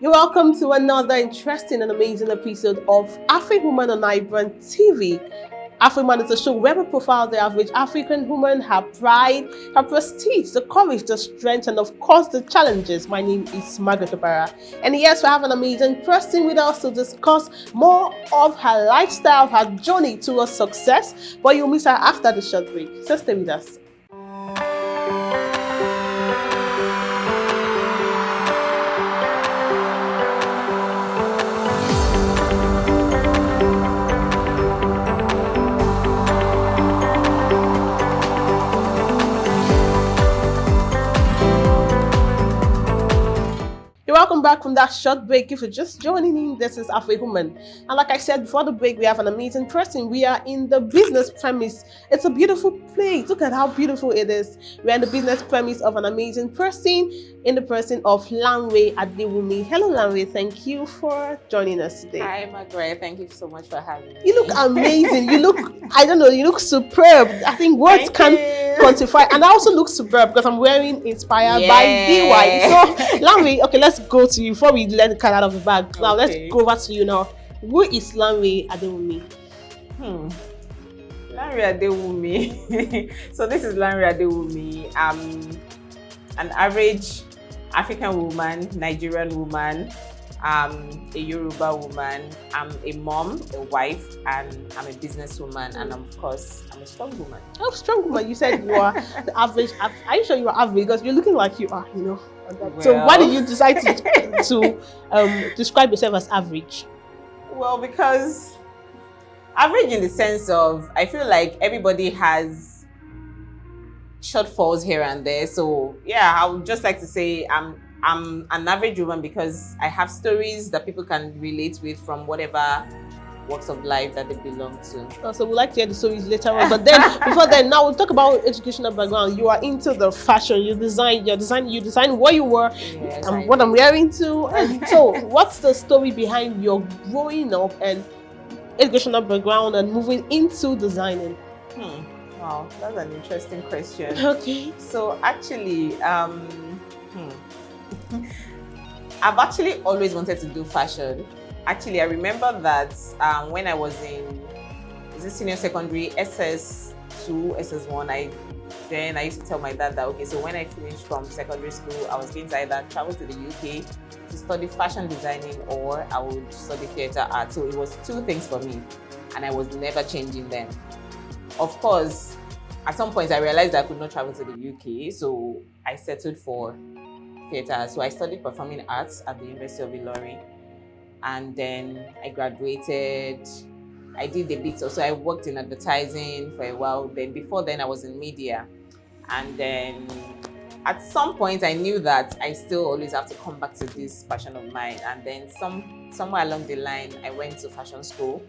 You're welcome to another interesting and amazing episode of Afriwoman on iBrandTV. Afriwoman is a show where we profile the average African woman, her pride, her prestige, the courage, the strength, and of course the challenges. My name is Margaret Obara. And yes, we have an amazing person with us to discuss more of her lifestyle, her journey towards success. But you'll miss her after the short break. So stay with us. Welcome back from that short break. If you're just joining in, this is Afriwoman. And like I said before the break, we have an amazing person. We are in the business premise. It's a beautiful place. Look at how beautiful it is. We're in the business premise of an amazing person, in the person of Lanre Adewumi. Hello, Lanre. Thank you for joining us today. Hi, Margaret. Thank you so much for having me. You look amazing. You look, I don't know, you look superb. I think words can't quantify. And I also look superb because I'm wearing inspired by DY. So, Lanre, okay, let's go to you before we let the cat out of the bag. Now, let's go over to you now. Who is Lanre Adewumi? Lanre Adewumi. So this is Lanre Adewumi. An average African woman, Nigerian woman, a Yoruba woman. I'm a mom, a wife, and I'm a businesswoman, and of course, I'm a strong woman. Oh, strong woman. You said you are the average. Are you sure you are average? Because you're looking like you are, you know. Well, so why did you decide to describe yourself as average? Well, because average in the sense of, I feel like everybody has shortfalls here and there. So yeah, I would just like to say I'm an average woman because I have stories that people can relate with from whatever walks of life that they belong to. So we'd like to hear the stories later on. But then before then, now we'll talk about educational background. You are into the fashion, you design what you were, yes, and what I'm wearing too. And so what's the story behind your growing up and educational background and moving into designing? Wow, that's an interesting question. Okay. So actually, I've actually always wanted to do fashion. Actually, I remember that when I was in senior secondary, SS2, SS1, I used to tell my dad that, okay, so when I finished from secondary school, I was going to either travel to the UK to study fashion designing or I would study theatre art. So it was two things for me and I was never changing them. Of course, at some point I realized that I could not travel to the UK, so I settled for theatre. So I studied performing arts at the University of Ilorin. And then I graduated. I did a bit, so I worked in advertising for a while. Then before then I was in media. And then at some point I knew that I still always have to come back to this passion of mine. And then somewhere along the line I went to fashion school.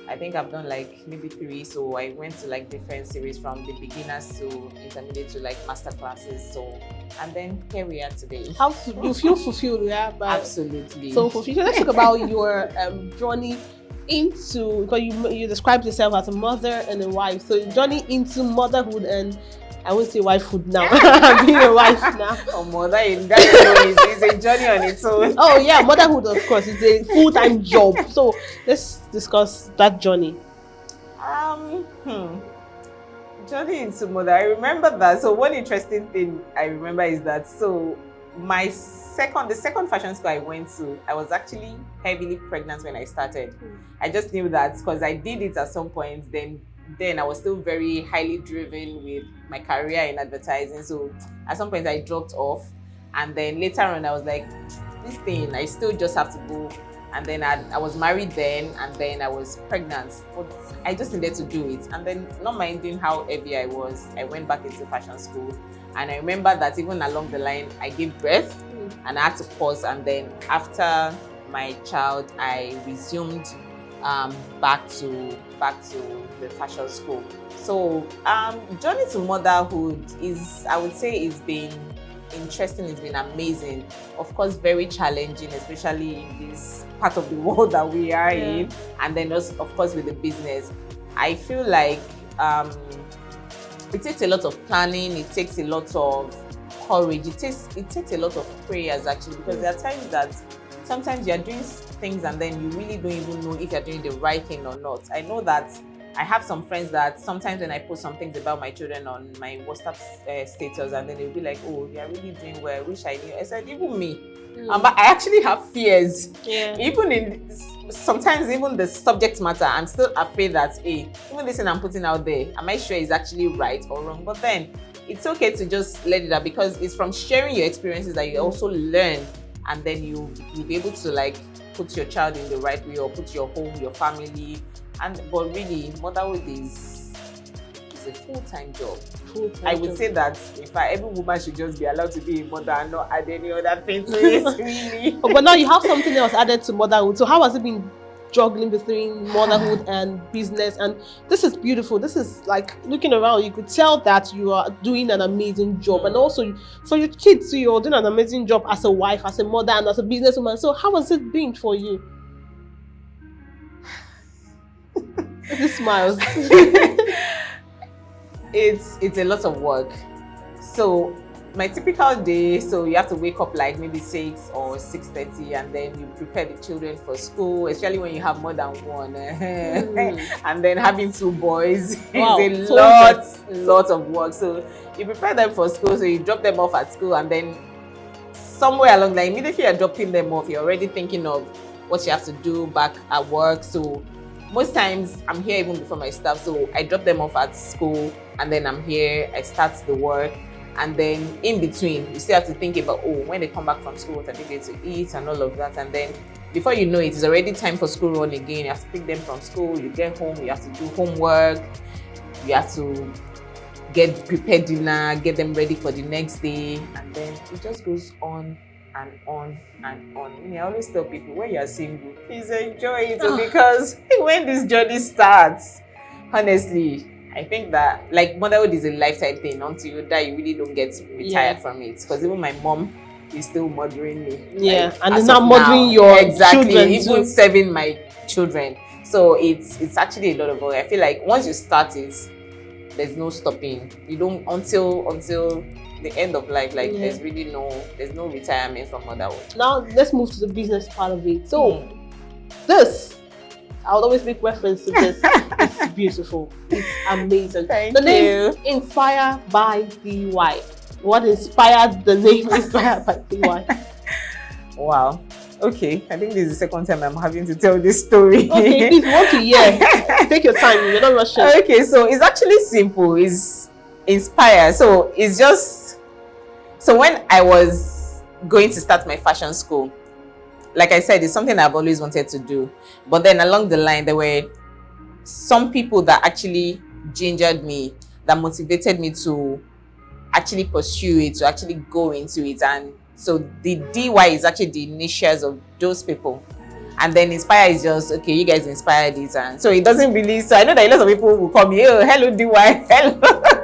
I think I've done like maybe 3, so I went to like different series from the beginners to intermediate to like master classes. So, and then here we are today. How you feel fulfilled, yeah? Absolutely. So fulfilled. Let's talk about your journey into, because you described yourself as a mother and a wife. So journey into motherhood and I won't say wifehood now. Being a wife now. Oh, mother, it's a journey on its own. Oh yeah, motherhood of course is a full-time job. So let's discuss that journey. Journey into mother. I remember that. So one interesting thing I remember is that the second fashion school I went to, I was actually heavily pregnant when I started. I just knew that because I did it at some point. Then I was still very highly driven with my career in advertising. So at some point I dropped off. And then later on I was like, this thing, I still just have to go. And then I was married then, and then I was pregnant. But I just needed to do it. And then not minding how heavy I was, I went back into fashion school. And I remember that even along the line, I gave birth and I had to pause. And then after my child, I resumed back to the fashion school. So journey to motherhood is, I would say, it's been interesting, it's been amazing. Of course, very challenging, especially in this part of the world that we are in. And then also, of course, with the business. I feel like it takes a lot of planning, it takes a lot of courage, it takes a lot of prayers actually, because there are times that sometimes you're doing things and then you really don't even know if you're doing the right thing or not. I know that I have some friends that sometimes when I post some things about my children on my WhatsApp status, and then they'll be like, oh, they're really doing well, I wish I knew. I said, even me. But I actually have fears. Yeah. Even in sometimes even the subject matter, I'm still afraid that, hey, even this thing I'm putting out there, am I sure it's actually right or wrong? But then it's okay to just let it out, because it's from sharing your experiences that you also learn, and then you'll be able to like put your child in the right way, or put your home, your family. But really, motherhood is a full-time job. I would say that if every woman should just be allowed to be a mother and not add any other thing to it, really. But now you have something else added to motherhood. So how has it been juggling between motherhood and business? And this is beautiful. This is like, looking around, you could tell that you are doing an amazing job. And also for your kids, so you're doing an amazing job as a wife, as a mother, and as a businesswoman. So how has it been for you? This smiles. It's a lot of work. So my typical day, so you have to wake up like maybe 6 or 6:30, and then you prepare the children for school, especially when you have more than one. And then having 2 boys is a lot of work. So you prepare them for school, so you drop them off at school, and then somewhere along the line, immediately you're dropping them off, you're already thinking of what you have to do back at work. So most times I'm here even before my staff, so I drop them off at school, and then I'm here, I start the work, and then in between you still have to think about, oh, when they come back from school, what are they going to eat and all of that. And then before you know it, it's already time for school run again. You have to pick them from school, you get home, you have to do homework, you have to prepare dinner, get them ready for the next day, and then it just goes on and on and on. I always tell people, when you're single, please enjoy it, because when this journey starts, honestly, I think that like motherhood is a lifetime thing. Until you die, you really don't get retired from it. Because even my mom is still mothering me. Yeah, like, and it's not mothering your children, even serving my children. So it's actually a lot of work. I feel like once you start it, there's no stopping. You don't until the end of life. Like there's no retirement from motherhood. Now let's move to the business part of it. So this, I'll always make reference to this. It's beautiful. It's amazing. Thank name Inspired by DY. What inspired the name Inspired by DY? Wow. Okay, I think this is the second time I'm having to tell this story. Okay, please, want to hear. Take your time. You're not rushing. Okay, so it's actually simple. It's inspired. So it's just, so when I was going to start my fashion school, like I said, it's something I've always wanted to do. But then along the line, there were some people that actually gingered me, that motivated me to actually pursue it, to actually go into it. And so the DY is actually the initials of those people. And then Inspire is just, okay, you guys inspired it. And so it doesn't really, so I know that a lot of people will call me, oh, hello DY, hello.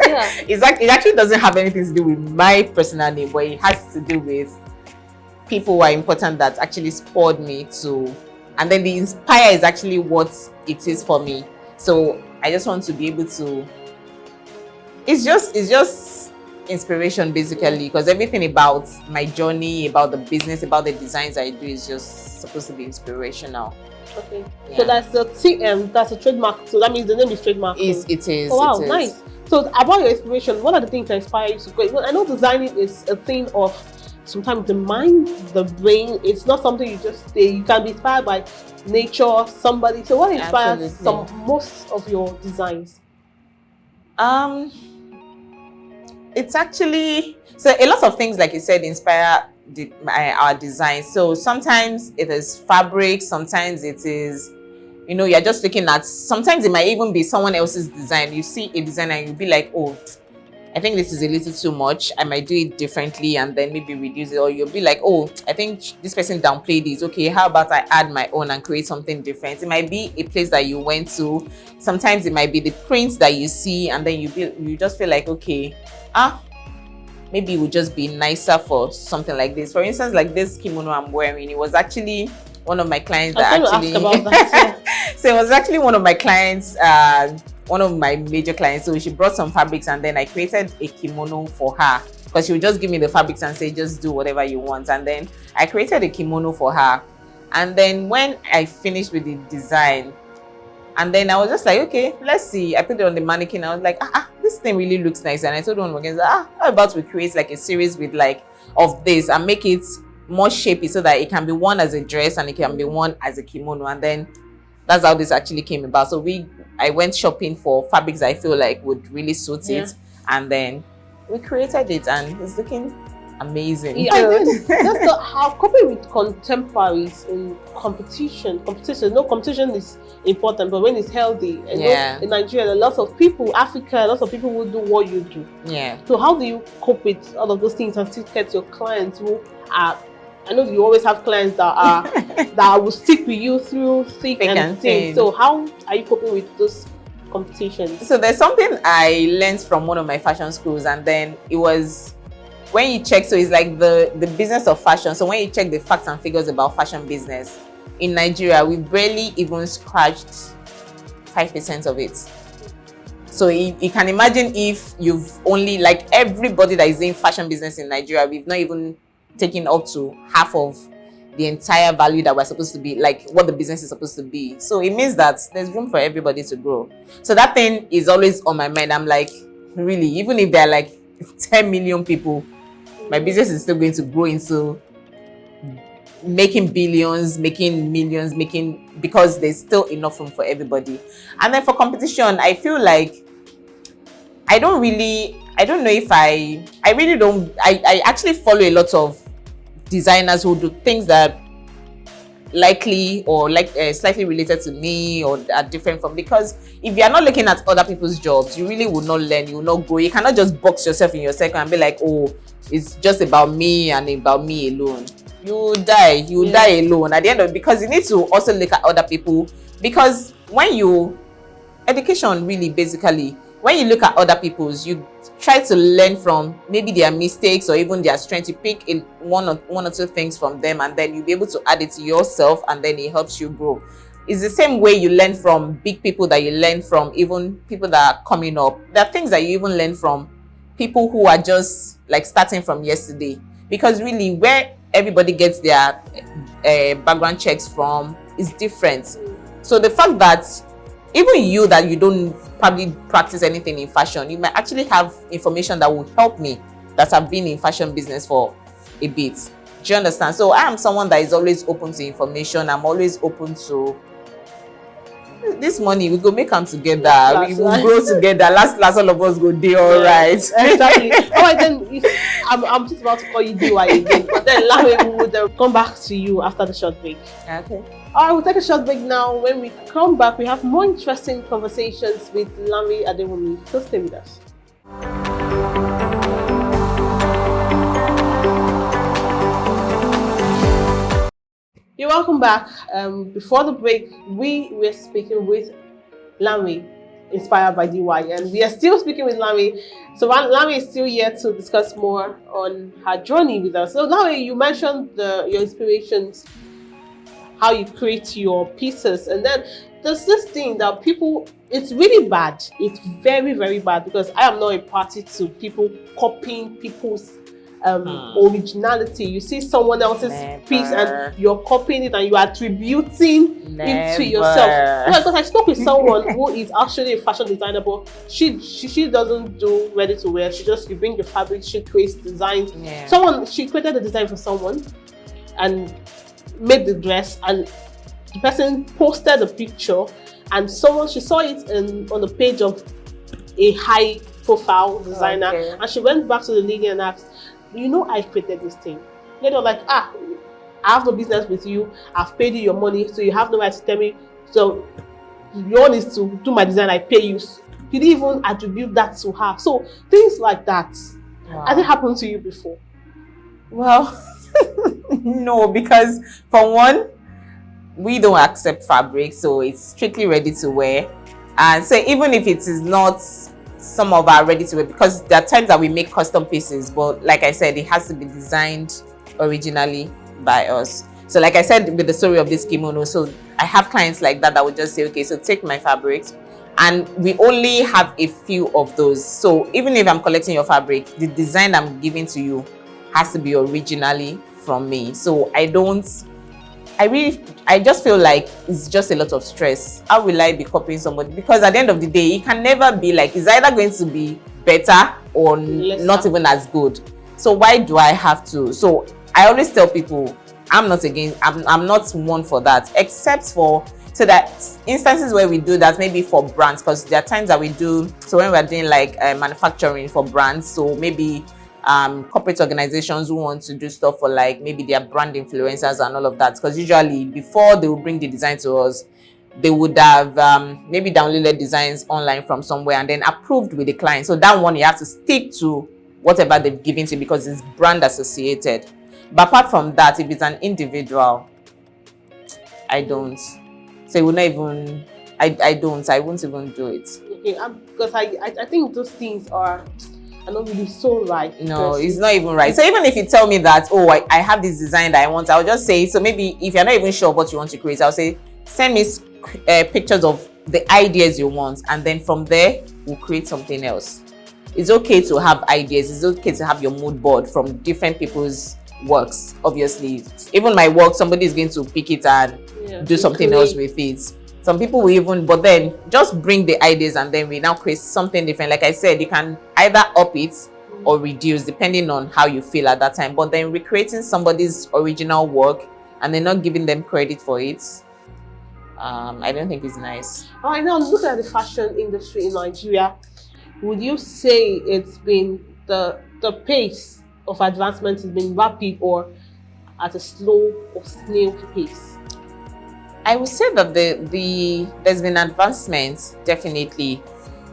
Yeah. It actually doesn't have anything to do with my personal name, but it has to do with people who are important that actually spurred me to. And then the Inspire is actually what it is for me. So I just want to be able to, it's just inspiration basically, because everything about my journey, about the business, about the designs I do is just supposed to be inspirational. Okay. Yeah. So that's the TM, that's a trademark. So that means the name is trademark. It is. Oh, wow, it is. Nice. So about your inspiration, what are the things that inspire you to go? Well, I know designing is a thing of sometimes the mind, the brain. It's not something you just say. You can be inspired by nature, somebody. So what inspires most of your designs? It's actually, so a lot of things, like you said, inspire our design. So sometimes it is fabric, sometimes it is, you're just looking at, sometimes it might even be someone else's design. You see a design and you'll be like, oh, I think this is a little too much. I might do it differently and then maybe reduce it. Or you'll be like, oh, I think this person downplayed it. Okay, how about I add my own and create something different? It might be a place that you went to. Sometimes it might be the prints that you see and then you just feel like, okay, maybe it would just be nicer for something like this. For instance, like this kimono I'm wearing, it was actually one of my clients that actually so it was actually one of my clients, one of my major clients. So she brought some fabrics and then I created a kimono for her, because she would just give me the fabrics and say, just do whatever you want. And then I created a kimono for her. And then when I finished with the design, and then I was just like, okay, let's see. I put it on the mannequin. I was like, this thing really looks nice. And I told one of my guys, how about we create like a series with like of this and make it more shapy so that it can be worn as a dress and it can be worn as a kimono. And then that's how this actually came about. So I went shopping for fabrics I feel like would really suit it, and then we created it, and it's looking amazing. Yeah, that's how coping with contemporaries in competition. No, competition is important, but when it's healthy, I know in Nigeria, a lot of people, Africa, a lot of people will do what you do. Yeah. So how do you cope with all of those things and still get your clients who are? I know you always have clients that are that will stick with you through thick and thin. So how are you coping with those competitions? So there's something I learned from one of my fashion schools, and then it was when you check. So it's like the business of fashion. So when you check the facts and figures about fashion business in Nigeria, we barely even scratched 5% of it. So you can imagine if you've only, like, everybody that is in fashion business in Nigeria, we've not even taken up to half of the entire value that we're supposed to be, like what the business is supposed to be. So it means that there's room for everybody to grow. So that thing is always on my mind. I'm like, really, even if there are like 10 million people, my business is still going to grow into making billions, making millions, because there's still enough room for everybody. And then for competition, I feel like I actually follow a lot of designers who do things that likely or slightly related to me or are different from, because if you are not looking at other people's jobs, you really will not learn, you will not grow. You cannot just box yourself in your circle and be like, oh, it's just about me and about me alone. You die alone at the end of it, because you need to also look at other people. Because education really, basically, when you look at other people's, you try to learn from maybe their mistakes or even their strengths. You pick one or two things from them, and then you'll be able to add it to yourself, and then it helps you grow. It's the same way you learn from big people, that you learn from even people that are coming up. There are things that you even learn from people who are just like starting from yesterday, because really where everybody gets their background checks from is different. So the fact that even you don't probably practice anything in fashion, you might actually have information that will help me, that have been in fashion business for a bit. Do you understand? So I am someone that is always open to information. I'm always open to this money. We go make them together. We will grow together. Last, all of us go do all right. Exactly. All right, then I'm just about to call you DY again, but then Lami would come back to you after the short break. Okay. All right, we'll take a short break now. When we come back, we have more interesting conversations with Lami Adewumi. So stay with us. You're welcome back. Before the break, we were speaking with Lami, inspired by DY, and we are still speaking with Lami. So Lami is still here to discuss more on her journey with us. So Lami, you mentioned your inspirations, how you create your pieces, and then there's this thing that people, it's really bad. It's very, very bad, because I am not a party to people copying people's originality. You see someone else's piece and you're copying it and you're attributing it to yourself. Yeah, because I spoke with someone who is actually a fashion designer, but she doesn't do ready to wear. You bring the fabric, she creates designs. She created the design for someone and made the dress, and the person posted a picture, and she saw it on the page of a high profile designer, and she went back to the lady and asked, I created this thing. They were like, I have no business with you, I've paid you your money, so you have no right to tell me, so your own is to do my design, I pay you. You didn't even attribute that to her. So things like that. Has it happened to you before? Well, no, because for one, we don't accept fabric, so it's strictly ready to wear. And so even if it is not some of our ready to wear, because there are times that we make custom pieces, but like I said, it has to be designed originally by us. So like I said with the story of this kimono, so I have clients like that would just say, okay, so take my fabrics, and we only have a few of those. So even if I'm collecting your fabric, the design I'm giving to you has to be originally from me. So I don't I just feel like it's just a lot of stress. How will I be copying somebody? Because at the end of the day, it can never be like, it's either going to be better or not even as good. So why do I have to? So I always tell people, I'm not one for that, except for, so that instances where we do that, maybe for brands, because there are times that we do, so when we're doing like manufacturing for brands, so maybe corporate organizations who want to do stuff for like maybe their brand influencers and all of that, because usually before they will bring the design to us, they would have maybe downloaded designs online from somewhere and then approved with the client. So that one you have to stick to whatever they've given to you because it's brand associated. But apart from that, if it's an individual, I don't. So it would not even, I won't even do it. Okay, because I think those things are not really so right. No, it's not even right. So even if you tell me that, oh, I have this design that I want, I'll just say, so maybe if you're not even sure what you want to create, I'll say, send me pictures of the ideas you want, and then from there, we'll create something else. It's okay to have ideas. It's okay to have your mood board from different people's works. Obviously, even my work, somebody is going to pick it and do something else with it. Some people will even, but then just bring the ideas and then we now create something different. Like I said, you can either up it or reduce depending on how you feel at that time. But then recreating somebody's original work and then not giving them credit for it, I don't think it's nice. All right, now look at the fashion industry in Nigeria. Would you say it's been the pace of advancement has been rapid or at a slow or snail pace? I would say that there's been advancements, definitely.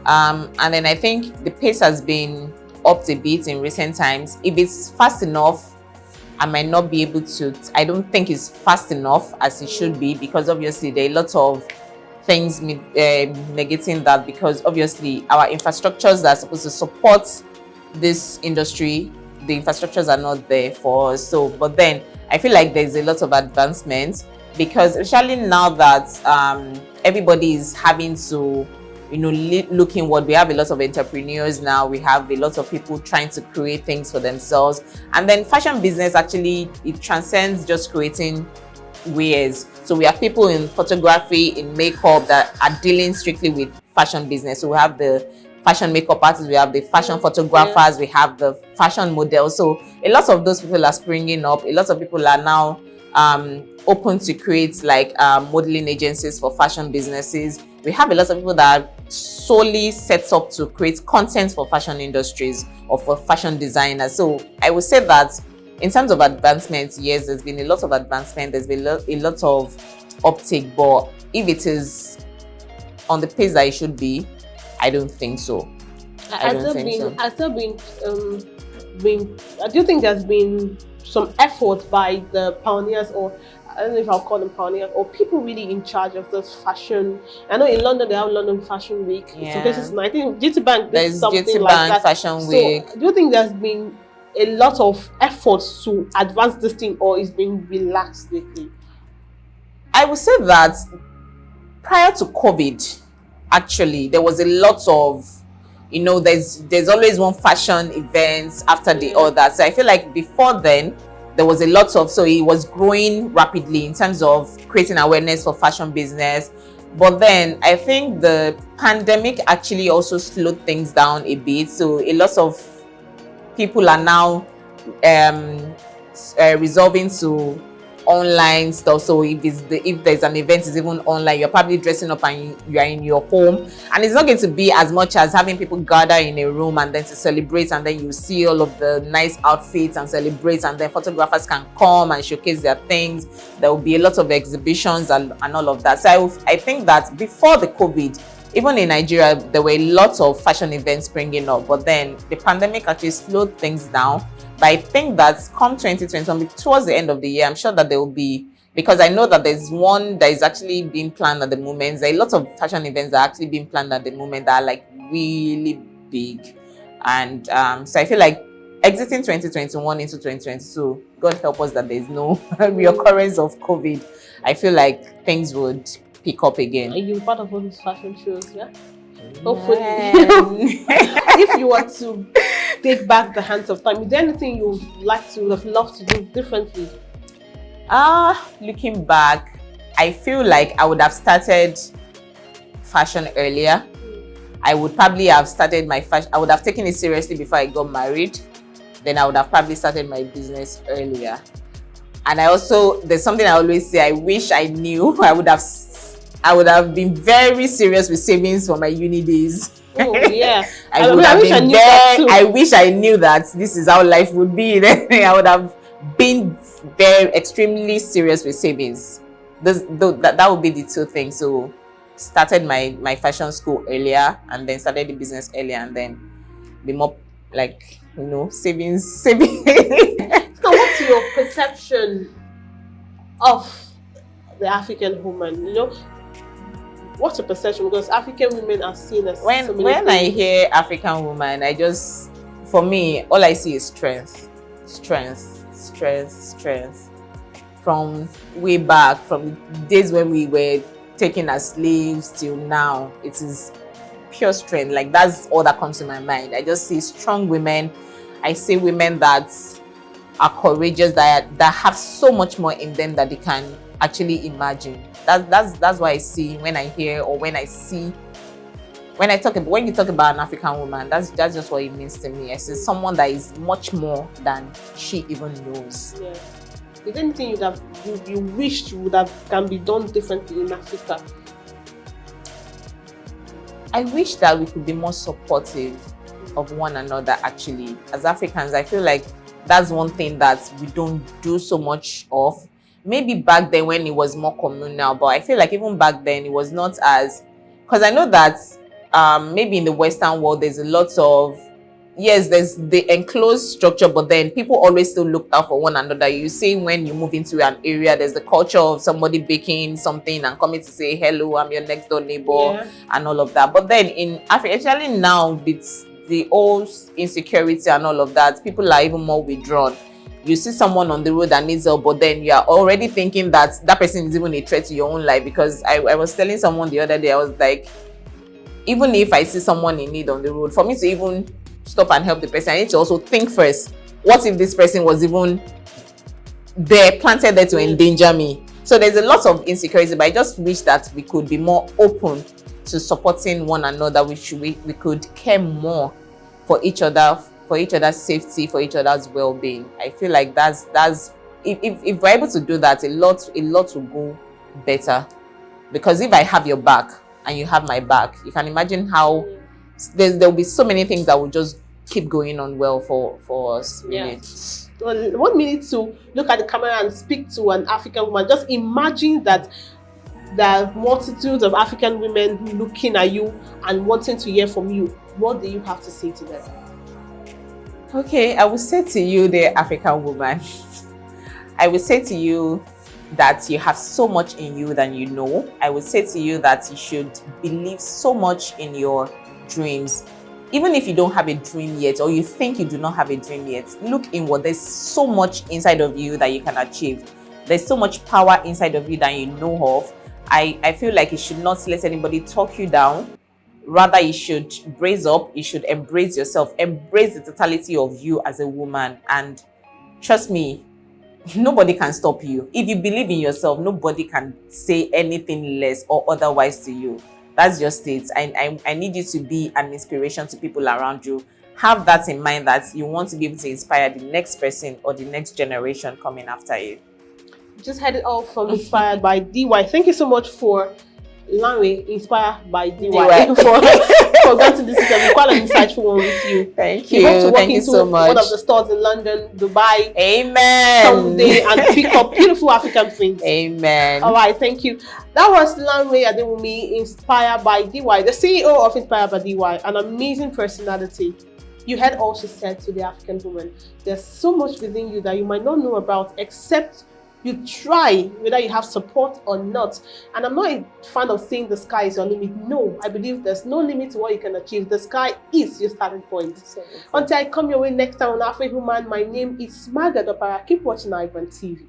And then I think the pace has been upped a bit in recent times. If it's fast enough, I might not be able to, I don't think it's fast enough as it should be, because obviously there are a lot of things negating that, because obviously our infrastructures that are supposed to support this industry, the infrastructures are not there for us. So, but then I feel like there's a lot of advancements, because especially now that everybody is having to, look inward. We have a lot of entrepreneurs now. We have a lot of people trying to create things for themselves. And then fashion business, actually, it transcends just creating wares. So we have people in photography, in makeup that are dealing strictly with fashion business. So we have the fashion makeup artists, we have the fashion photographers, we have the fashion models. So a lot of those people are springing up. A lot of people are now open to create like modeling agencies for fashion businesses. We have a lot of people that are solely set up to create content for fashion industries or for fashion designers. So I would say that in terms of advancement, yes, there's been a lot of advancement. There's been a lot of uptake, but if it is on the pace that it should be, I don't think so. I do you think there's been some effort by the pioneers, or I don't know if I'll call them pioneers, or people really in charge of this fashion? I know in London they have London Fashion Week. Yeah. Some places, I think GT Bank did something GT like Bank that. Fashion Week. So do you think there's been a lot of efforts to advance this thing, or it's been relaxed lately? I would say that prior to COVID, actually, there was a lot of, there's always one fashion event after the other. So I feel like before then, there was a lot of, so it was growing rapidly in terms of creating awareness for fashion business. But then I think the pandemic actually also slowed things down a bit. So a lot of people are now resolving to online stuff. So if there's an event, it's even online, you're probably dressing up and you're in your home, and it's not going to be as much as having people gather in a room and then to celebrate, and then you see all of the nice outfits and celebrate, and then photographers can come and showcase their things. There will be a lot of exhibitions and all of that. So I think that before the COVID, even in Nigeria, there were lots of fashion events springing up, but then the pandemic actually slowed things down. But I think that come 2021, towards the end of the year, I'm sure that there will be, because I know that there's one that is actually being planned at the moment. There are lots of fashion events that are actually being planned at the moment that are like really big. And so I feel like exiting 2021 into 2022, God help us that there's no reoccurrence of COVID, I feel like things would pick up again. Are you part of all these fashion shows? Yeah. Hopefully. If you were to take back the hands of time, is there anything you would like to have loved to do differently? Looking back, I feel like I would have started fashion earlier. I would probably have started my fashion. I would have taken it seriously before I got married. Then I would have probably started my business earlier. And I also, there's something I always say, I wish I knew. I would have been very serious with savings for my uni days. Oh yeah. I wish I knew that this is how life would be. Then I would have been very extremely serious with savings. That would be the two things. So started my fashion school earlier, and then started the business earlier, and then be more like, saving. So what's your perception of the African woman? What's your perception? Because African women are seen as when I hear African woman, for me, all I see is strength. From way back, from the days when we were taken as slaves till now, it is pure strength. Like, that's all that comes to my mind. I just see strong women. I see women that are courageous, that have so much more in them that they can actually imagine. That's what I see when I hear, or when I see, when you talk about an African woman. That's just what it means to me. I see someone that is much more than she even knows. Yeah. Is there anything you wished can be done differently in Africa? I wish that we could be more supportive of one another. Actually, as Africans, I feel like that's one thing that we don't do so much of. Maybe back then when it was more communal, but I feel like even back then it was not as, because I know that maybe in the Western world there's a lot of, yes, there's the enclosed structure, but then people always still look out for one another. You see, when you move into an area, there's the culture of somebody baking something and coming to say, hello, I'm your next door neighbor, and all of that. But then in Africa, especially now with the old insecurity and all of that, people are even more withdrawn. You see someone on the road that needs help, but then you are already thinking that person is even a threat to your own life. Because I was telling someone the other day, I was like, even if I see someone in need on the road, for me to even stop and help the person, I need to also think first, what if this person was even there, planted there to endanger me? So there's a lot of insecurity, but I just wish that we could be more open to supporting one another. We could care more for each other, for each other's safety, for each other's well-being. I feel like that's if we're able to do that, a lot will go better. Because if I have your back and you have my back, you can imagine how there'll be so many things that will just keep going on well for us. Really. Well, 1 minute to look at the camera and speak to an African woman. Just imagine that there are multitudes of African women looking at you and wanting to hear from you. What do you have to say to them? Okay, I will say to you, the African woman, I will say to you that you have so much in you than you know. I would say to you that you should believe so much in your dreams. Even if you don't have a dream yet, or you think you do not have a dream yet, look inward. There's so much inside of you that you can achieve. There's so much power inside of you that you know of. I feel like you should not let anybody talk you down. Rather, you should brace up. You should embrace yourself. Embrace the totality of you as a woman. And trust me, nobody can stop you. If you believe in yourself, nobody can say anything less or otherwise to you. That's just it. I need you to be an inspiration to people around you. Have that in mind, that you want to be able to inspire the next person or the next generation coming after you. Just had it all from Inspired by DY. Thank you so much for Lanre, Inspired by DY. for going to this interview. Quite an insightful one with you. Thank you. We hope to walk Thank you into so much. one of the stores in London, Dubai, Amen, someday, and pick up beautiful African things. Amen. All right, thank you. That was Lanre Adewumi, Inspired by DY, the CEO of Inspired by DY, an amazing personality. You heard all she said to the African woman. There's so much within you that you might not know about, except you try, whether you have support or not. And I'm not a fan of saying the sky is your limit. No, I believe there's no limit to what you can achieve. The sky is your starting point. Until I come your way next time on Afriwoman, my name is Margaret Opara. Keep watching iBrandTV.